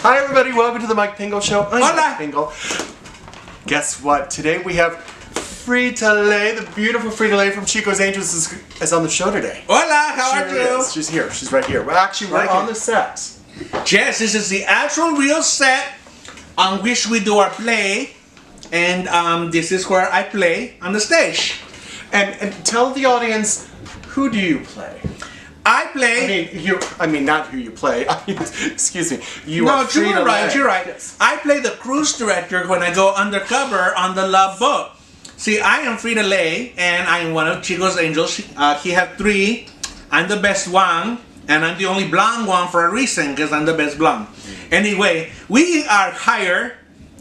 Hi everybody, welcome to the Mike Pingel Show. I'm Hola. Mike Pingel. Guess what? Today we have Frieda Laye, the beautiful Frieda Laye from Chico's Angels is on the show today. Hola, how are you? She's here. She's right here. Well, actually, we're on the set. Yes, this is the actual real set on which we do our play, and this is where I play on the stage. And tell the audience, who do you play? I play. I mean, not who you play. I mean, excuse me. You are Frieda you're right. Laye. You're right. Yes. I play the cruise director when I go undercover on the Love Boat. See, I am Frieda Laye, and I am one of Chico's Angels. He had 3. I'm the best one, and I'm the only blonde one for a reason, because I'm the best blonde. Anyway, we are hired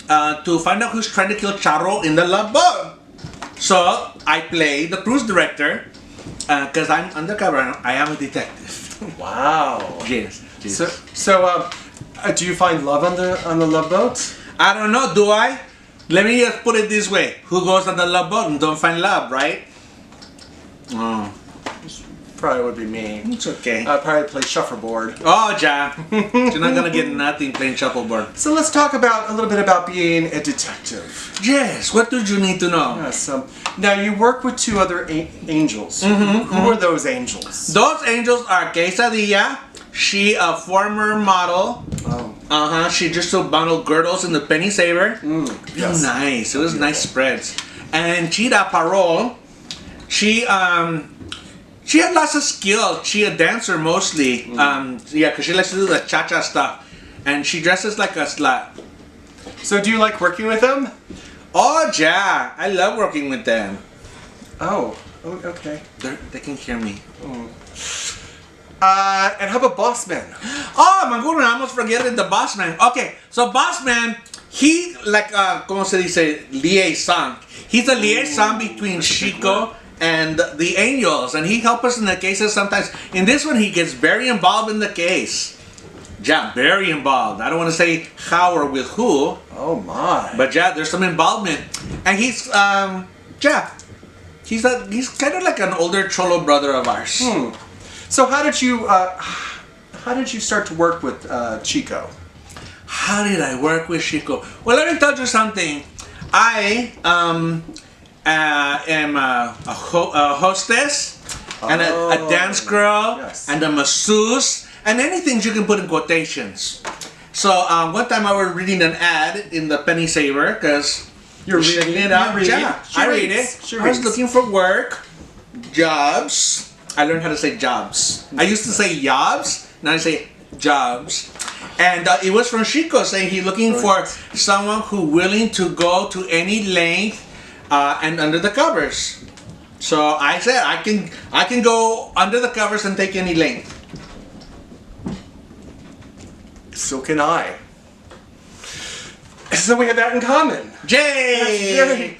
to find out who's trying to kill Charo in the Love Boat. So I play the cruise director. Because I'm undercover, I am a detective. Wow. Yes. So, do you find love on the Love Boat? I don't know, do I? Let me just put it this way. Who goes on the Love Boat and don't find love, right? Oh. Probably would be me. It's okay. I'd probably play shuffleboard. Oh, ja. You're not gonna get nothing playing shuffleboard. So let's talk about a little bit about being a detective. Yes, what did you need to know? Yes. Now you work with 2 other angels. Who are those angels? Those angels are Kay Chita. She a former model. Oh. She just sold bundle girdles in the penny saver. Yes. Nice. It was nice spreads. And Chita Parole. She had lots of skill. She a dancer mostly. Because she likes to do the cha-cha stuff. And she dresses like a slut. So do you like working with them? Oh, yeah. I love working with them. Oh, okay. They can hear me. And how about Boss Man? Oh, my goodness. I almost forget it. The boss man. Okay. So boss man, he like, como se dice, liaison. He's a liaison between Chico and the angels, and he helps us in the cases sometimes. In this one, he gets very involved in the case. Yeah, very involved. I don't want to say how or with who. Oh my! But yeah, there's some involvement, and he's he's kind of like an older cholo brother of ours. So how did you start to work with Chico? How did I work with Chico? Well, let me tell you something. I am a hostess and a dance girl and a masseuse and anything you can put in quotations. So one time I was reading an ad in the penny saver because You're reading it up. You read Yeah, it. I read it. I was looking for work, jobs. I learned how to say jobs. I used to say jobs, now I say jobs. And it was from Chico saying he's looking for someone who willing to go to any length and under the covers. So I said I can go under the covers and take any length. So can I. So we have that in common. Yay!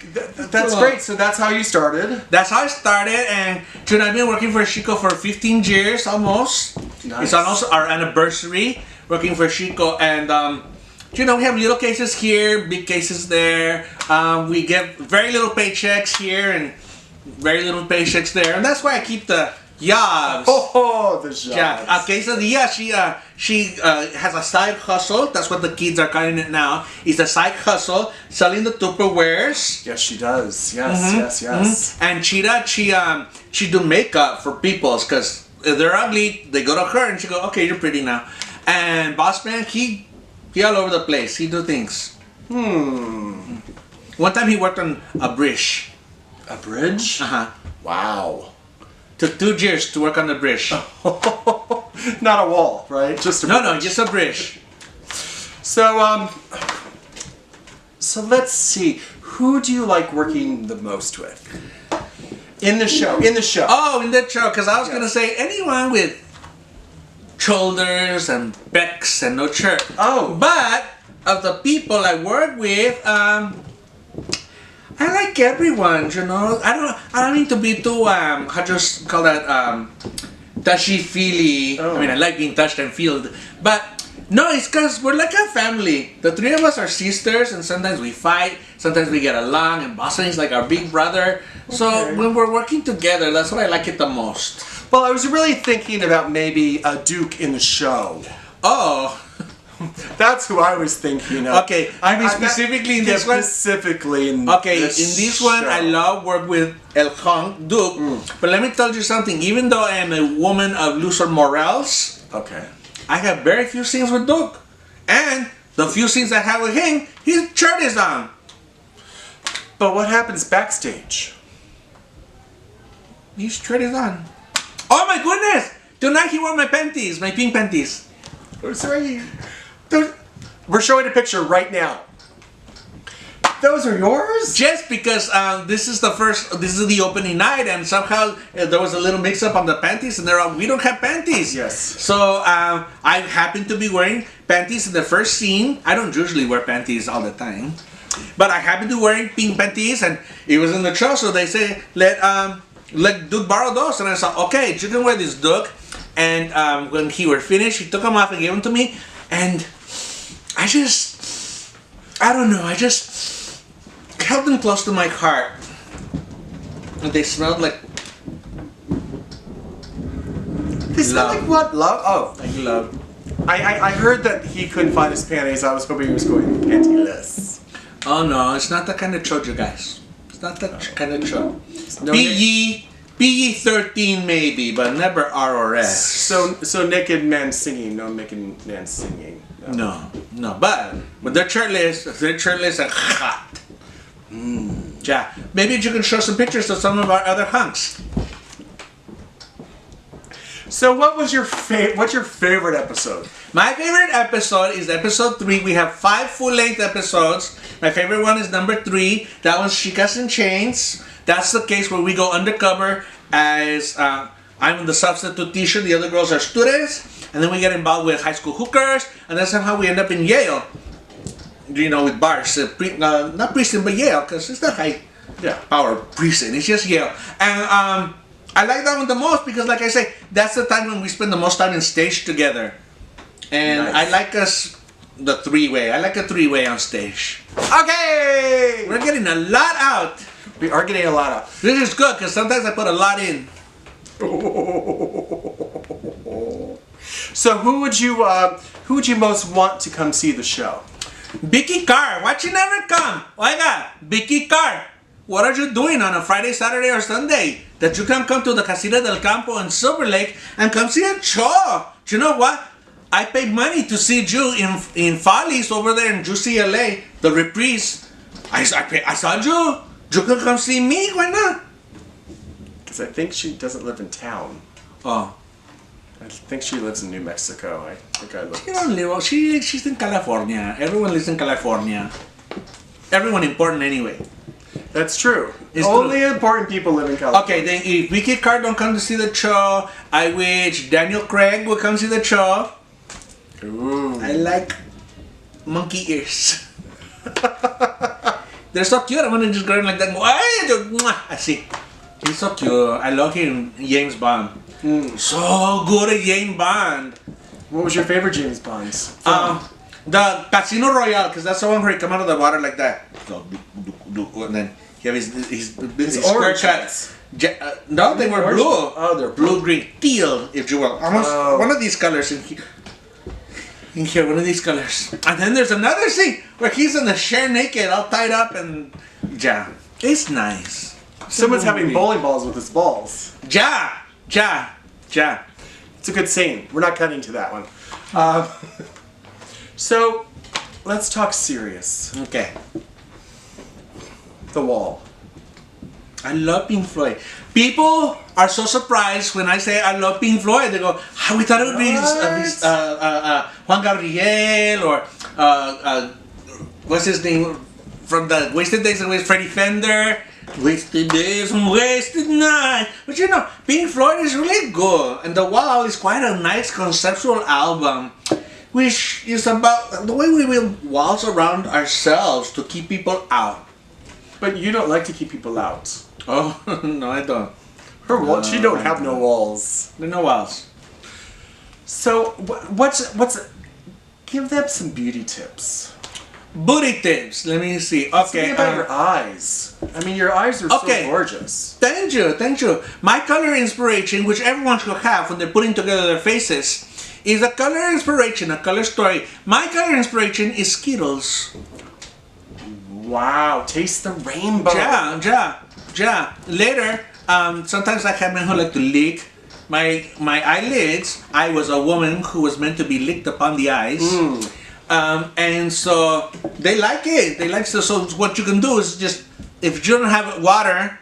That's great. So that's how you started. That's how I started, and I've been working for Chico for 15 years almost. Nice. It's almost our anniversary working for Chico, and we have little cases here, big cases there. We get very little paychecks here and very little paychecks there, and that's why I keep the jobs. Oh, the jobs. Yeah, Quesadilla, she has a side hustle. That's what the kids are calling it now. It's a side hustle, selling the Tupperwares. Yes, she does. Yes, yes. And Chita, she do makeup for peoples because if they're ugly, they go to her and she go, okay, you're pretty now. And Boss Man, he all over the place. He do things. One time he worked on a bridge. A bridge? Wow. Took 2 years to work on the bridge. Not a wall, right? Just a bridge. No, just a bridge. So let's see. Who do you like working the most with? In the show. Oh, in the show, because I was gonna say anyone with shoulders and pecs and no shirt. Oh. But of the people I work with, I like everyone, I don't need to be too how do you call that touchy-feely. I mean, I like being touched and filled, but no, it's because we're like a family. The 3 of us are sisters, and sometimes we fight, sometimes we get along, and Boston is like our big brother. Okay. So when we're working together, that's what I like it the most. Well, I was really thinking about maybe a Duke in the show. Oh, That's who I was thinking of. Okay, I mean specifically in this one. Specifically in Okay, this in this one, show. I love work with El Hunk Duke. But let me tell you something. Even though I am a woman of looser morals, Okay. I have very few scenes with Duke. And the few scenes I have with him, his shirt is on. But what happens backstage? His shirt is on. Oh my goodness! Tonight he wore my panties, my pink panties. Sorry. We're showing a picture right now. Those are yours? Just because this is the opening night, and somehow there was a little mix-up on the panties, and we don't have panties. Yes. So I happen to be wearing panties in the first scene. I don't usually wear panties all the time, but I happen to wearing pink panties, and it was in the show. So they say let Duke borrow those, and I said, okay, you can wear this, Duke. And when he were finished, he took them off and gave them to me, and I don't know, I just held them close to my heart, and they smelled like They smell like what? Love? Oh. like love. I heard that he couldn't find his panties. I was hoping he was going pantyless. Oh no, it's not that kind of show, you guys. It's not that kind of show. No, PG-13 maybe, but never R or S. So naked men singing, no naked men singing. No, but when they're shirtless and hot. Yeah, maybe you can show some pictures of some of our other hunks. So what's your favorite episode? My favorite episode is episode 3. We have 5 full-length episodes. My favorite one is number 3. That one's Chicas in Chains. That's the case where we go undercover as I'm in the substitute teacher, the other girls are students, and then we get involved with high school hookers, and that's somehow we end up in Yale. You know, with bars. Not prison, but Yale, because it's not high power prison. It's just Yale. And I like that one the most because, like I say, that's the time when we spend the most time in stage together. And Nice. I like the 3-way. I like a 3-way on stage. Okay! We're getting a lot out. We are getting a lot of. This is good because sometimes I put a lot in. So who would you most want to come see the show? Vicky Carr, why you never come? Oiga, Vicky Carr, what are you doing on a Friday, Saturday, or Sunday that you can come to the Casita del Campo in Silver Lake and come see a show? Do you know what? I paid money to see you in Follies over there in UCLA, the reprise. I saw you. You can come see me. Why not? Because I think she doesn't live in town. Oh, I think she lives in New Mexico. I think I looked. she don't live. She's in California. Everyone lives in California. Everyone important anyway. That's true. It's Only important people live in California. Okay, then if Vicky Carr don't come to see the show, I wish Daniel Craig will come see the show. Ooh. I like monkey ears. They're so cute. I want to just go in like that. I see. He's so cute. I love him. James Bond. So good at James Bond. What was your favorite James Bond's? The Casino Royale, because that's the one where he come out of the water like that. And then he have his orange skirt cut. No, they were Orange? blue. Oh, they're blue, green, teal, if you will. Almost one of these colors in here. In here, one of these colors. And then there's another scene where he's in the chair naked, all tied up, and yeah, it's nice. Someone's having bowling balls with his balls. Ja. It's a good scene. We're not cutting to that one. So, let's talk serious. Okay. The Wall. I love Pink Floyd. People are so surprised when I say I love Pink Floyd. They go, "How we thought it would be Juan Gabriel or what's his name from the Wasted Days and Freddie Fender." Wasted days and wasted nights. But you know, Pink Floyd is really good, and The Wall is quite a nice conceptual album, which is about the way we build walls around ourselves to keep people out. But you don't like to keep people out. Oh no, I don't. Her wall. She don't have no walls. There are no walls. So what's? Give them some beauty tips. Booty tips. Let me see. Tell Okay. me about your eyes. I mean, your eyes are Okay. so gorgeous. Thank you. My color inspiration, which everyone should have when they're putting together their faces, It's a color inspiration, a color story. My color inspiration is Skittles. Wow, taste the rainbow. Yeah. Later, sometimes I have men who like to lick my eyelids. I was a woman who was meant to be licked upon the eyes. And so they like it. They like so what you can do is just, if you don't have water,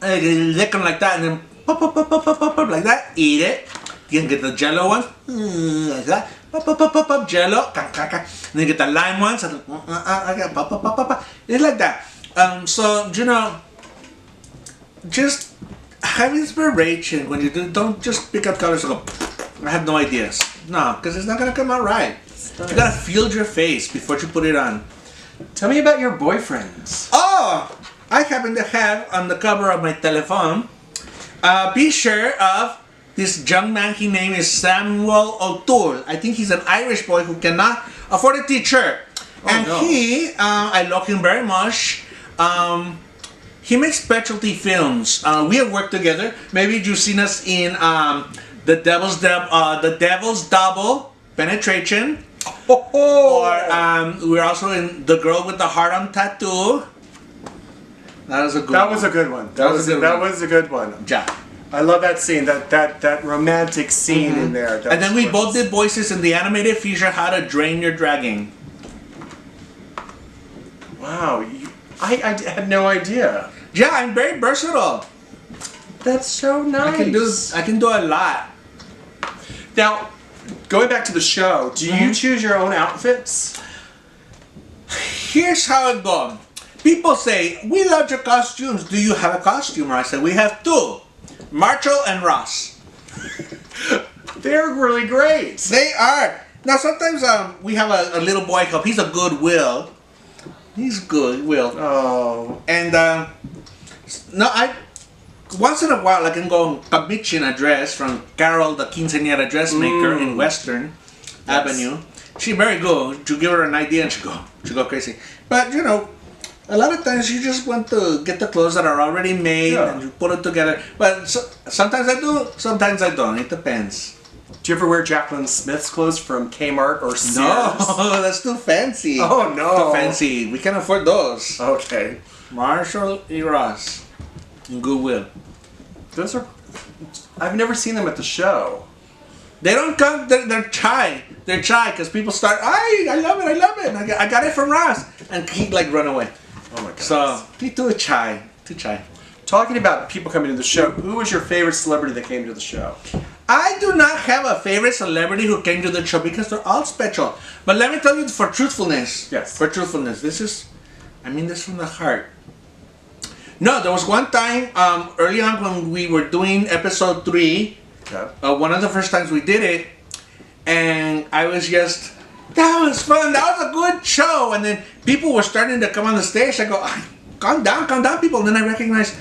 lick them like that and then pop, like that, eat it. You can get the jello ones, like that, pop, jello, and then get the lime ones, pop. It's like that. So, just have inspiration when you do. Don't just pick up colors and go, I have no ideas. No, because it's not going to come out right. You got to field your face before you put it on. Tell me about your boyfriends. Oh, I happen to have on the cover of my telephone a picture of this young man. His name is Samuel O'Toole. I think he's an Irish boy who cannot afford a teacher. I love him very much. He makes specialty films. We have worked together. Maybe you've seen us in the Devil's Double, Penetration. Or we're also in The Girl with the Heart on Tattoo. That was a good one. That was a good one. Yeah. I love that scene, that romantic scene in there. And then we both did voices in the animated feature How to Drain Your Dragon. Wow, I had no idea. Yeah, I'm very versatile. That's so nice. I can do a lot. Now, going back to the show, do you choose your own outfits? Here's how it goes. People say, we love your costumes. Do you have a costume? I said, we have two. Marshall and Ross. They're really great. They are. Now sometimes we have a little boy called, he's a Goodwill. He's Goodwill. Oh. And once in a while I can go and commission a dress from Carol, the quinceañera dressmaker in Western Avenue. She's very good. You give her an idea and she go crazy. But a lot of times you just want to get the clothes that are already made and you put it together. But sometimes I do, sometimes I don't. It depends. Do you ever wear Jacqueline Smith's clothes from Kmart or Sears? No, that's too fancy. Oh no. Too fancy. We can't afford those. Okay. Marshall E. Ross in Goodwill. Those are... I've never seen them at the show. They don't come, they're shy. They're shy because people start, I love it. And I got it from Ross. And he run away. Oh my god. So, he too shy. Talking about people coming to the show, who was your favorite celebrity that came to the show? I do not have a favorite celebrity who came to the show because they're all special. But let me tell you for truthfulness. Yes. For truthfulness. I mean this from the heart. No, there was one time early on when we were doing episode 3. Okay. One of the first times we did it. And I was just, that was fun. That was a good show. And then people were starting to come on the stage. I go, calm down, people. And then I recognized,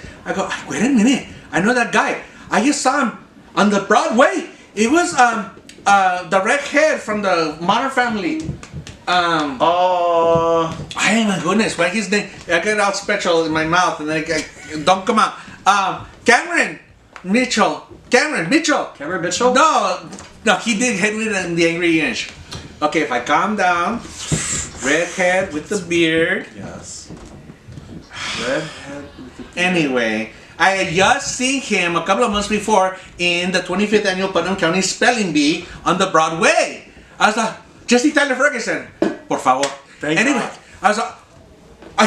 wait a minute. I know that guy. I just saw him on the Broadway. It was the redhead from the Modern Family. Oh. My goodness, what his name? I get all special in my mouth and then don't come out. Cameron Mitchell. Cameron Mitchell? No, he did Henry and the Angry Inch. Okay, if I calm down, redhead with the beard. Yes. Redhead with the beard. Anyway, I had just seen him a couple of months before in the 25th annual Putnam County Spelling Bee on the Broadway. I was like, Jesse Tyler Ferguson, por favor. Anyway, God. I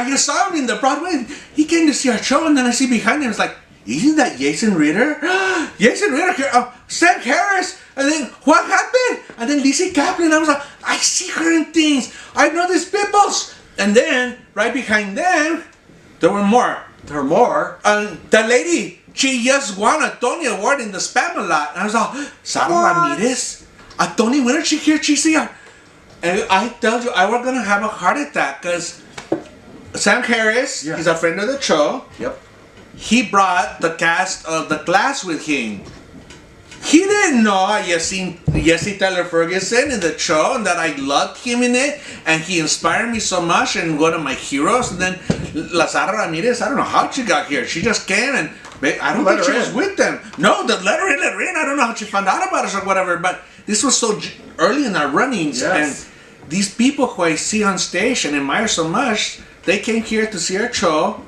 just saw him in the Broadway. He came to see our show, and then I see behind him, it's like, isn't that Jason Ritter? Jason Ritter, Sam Harris, and then what happened? And then Lizzie Kaplan. I was like, I see her in things. I know these peoples. And then right behind them, there were more. The lady, she just won a Tony Award in the Spam-A-Lot. And I was like, Sarah Ramirez, a Tony winner, she here, she's here. And I told you, I was gonna have a heart attack because Sam Harris, he's a friend of the show. Yep. He brought the cast of The Class with him. He didn't know I just seen Jesse Tyler Ferguson in the show and that I loved him in it, and he inspired me so much and one of my heroes. And then Lazara Ramirez, I don't know how she got here. She just came and I don't think she was with them. No, the let her in. I don't know how she found out about us or whatever, but this was so early in our runnings. Yes. And these people who I see on stage and admire so much, they came here to see our show,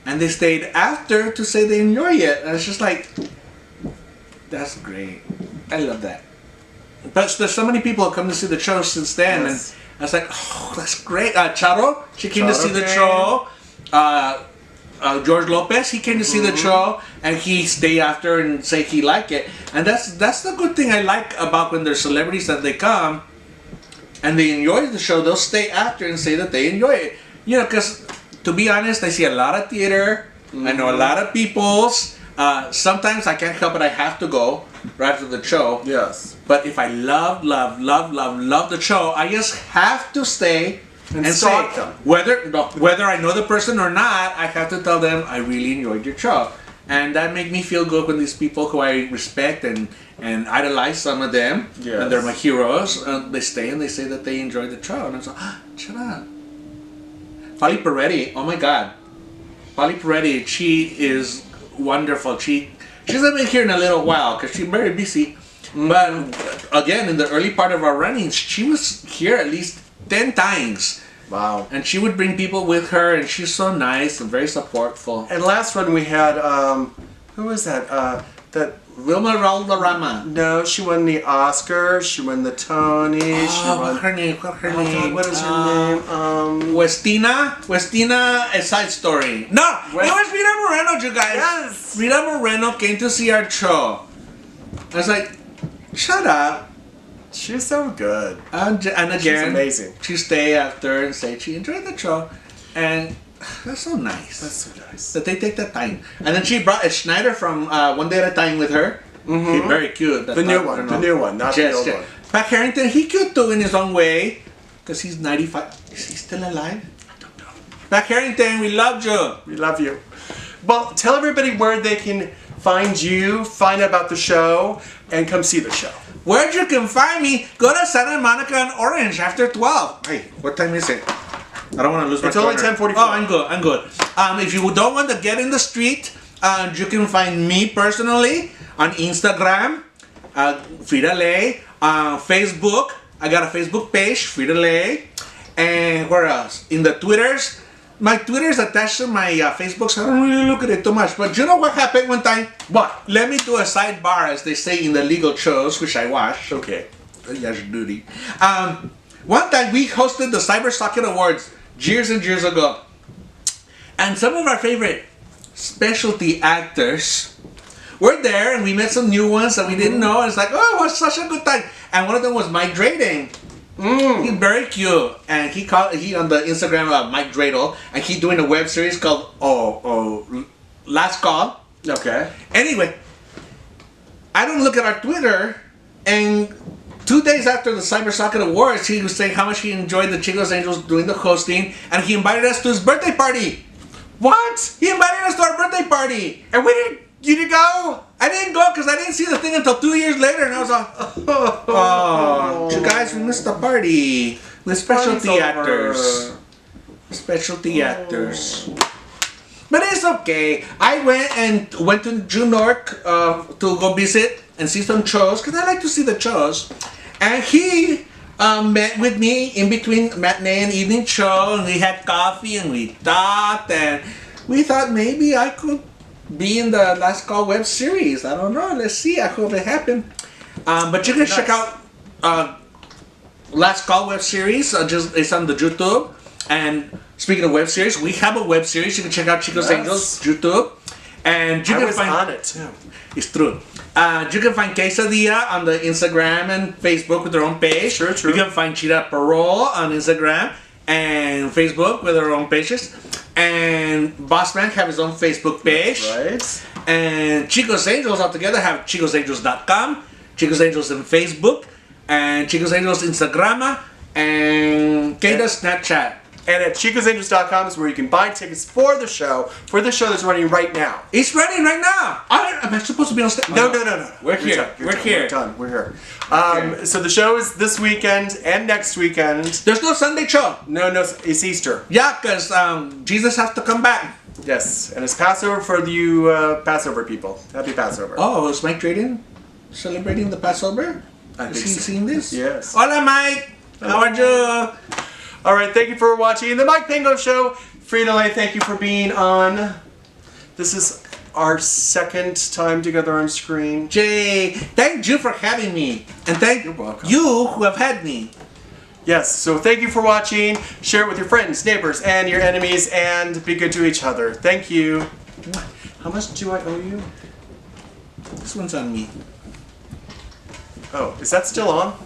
and they stayed after to say they enjoy it. And it's just like, that's great. I love that. But there's so many people who come to see the show since then, Yes. and I was like, oh, that's great. Charo, she came to see the came. show. George Lopez, he came to see the show, and he stayed after and say he liked it. And that's the good thing I like about when there's celebrities that they come and they enjoy the show. They'll stay after and say that they enjoy it. You know, because to be honest, I see a lot of theater. I know a lot of people's. Sometimes I can't help it. I have to go right after the show. Yes. But if I love the show, I just have to stay and stalk say them. whether I know the person or not. I have to tell them I really enjoyed your show, and that make me feel good when these people who I respect and idolize, some of them, Yes. and they're my heroes, they stay and they say that they enjoyed the show, and I'm like, shut up. Polly Peretti, oh my God, Polly Peretti, she is wonderful. She hasn't been here in a little while because she's very busy. But again, in the early part of our runnings, she was here at least 10 times. Wow. And she would bring people with her, and she's so nice and very supportful. And last run we had, who was that? That Wilma Valderrama. No, she won the Oscar. She won the Tony. She won. What's her name? Oh God, what is her name? Westina, A Side Story. No, it was Rita Moreno, you guys. Yes. Rita Moreno came to see our show. I was like, shut up. She's so good. And again, She's amazing. She stayed after and said she enjoyed the show. And that's so nice. That's so nice. That they take that time. And then she brought Schneider from One Day at a Time with her. He's very cute. The new one, not the old one. Pat Harrington, he cute too in his own way. Because he's 95. Is he still alive? I don't know. Pat Harrington, we loved you. We love you. Well, tell everybody where they can find you, find out about the show, and come see the show. Where you can find me, go to Santa Monica and Orange after 12. Hey, what time is it? I don't want to lose my It's only corner. 10:44. Oh, I'm good. If you don't want to get in the street, you can find me personally on Instagram, Frieda Laye, Facebook. I got a Facebook page, Frieda Laye. And where else? In the Twitters. My Twitter is attached to my Facebook, so I don't really look at it too much. But you know what happened one time? What? Let me do a sidebar, as they say in the legal shows, which I watch. Okay. That's duty. One time we hosted the Cyber Socket Awards years and years ago. And some of our favorite specialty actors were there, and we met some new ones that we didn't know. And it's like, oh, it was such a good time. And one of them was Mike Drading. He's very cute, and he on the Instagram Mike Dreidel, and he's doing a web series called Last Call. Okay. Anyway, I don't look at our Twitter, and 2 days after the Cyber Socket Awards, he was saying how much he enjoyed the Chico's Angels doing the hosting, and he invited us to his birthday party. What? He invited us to our birthday party, And you didn't go? I didn't go because I didn't see the thing until 2 years later, and I was like, oh, you guys, we missed the party with specialty actors. Specialty actors. But it's okay. I went to New York to go visit and see some shows, because I like to see the shows. And he met with me in between matinee and evening show, and we had coffee and we talked, and we thought maybe I could be in the Last Call web series. I don't know. Let's see. I hope it happened. But you can check out Last Call web series. It's on the YouTube. And speaking of web series, we have a web series. You can check out Chico's Angels YouTube. And you can find on it too. It's true. You can find Quesadilla on the Instagram and Facebook with their own page. True. You can find Chita Parole on Instagram and Facebook with their own pages. And Bossman have his own Facebook page. Right. And Chico's Angels altogether have chicosangels.com, Chico's Angels in Facebook, and Chico's Angels Instagram, and Kay's Snapchat. And at chicosangels.com is where you can buy tickets for the show that's running right now. It's running right now. Am I supposed to be on stage? No. We're here. We're here. We're here. So the show is this weekend and next weekend. There's no Sunday show. No, it's Easter. Yeah, because Jesus has to come back. Yes, and it's Passover for you Passover people. Happy Passover. Oh, is Mike Drayden celebrating the Passover? I Is think he so. seeing this? Yes. Hola, Mike. How are you? All right, thank you for watching the Mike Pingel Show. Frieda Laye, thank you for being on. This is our second time together on screen. Jay, thank you for having me, and thank You're welcome. you who have had me. Yes, so thank you for watching. Share it with your friends, neighbors, and your enemies, and be good to each other. Thank you. How much do I owe you? This one's on me. Oh, is that still on?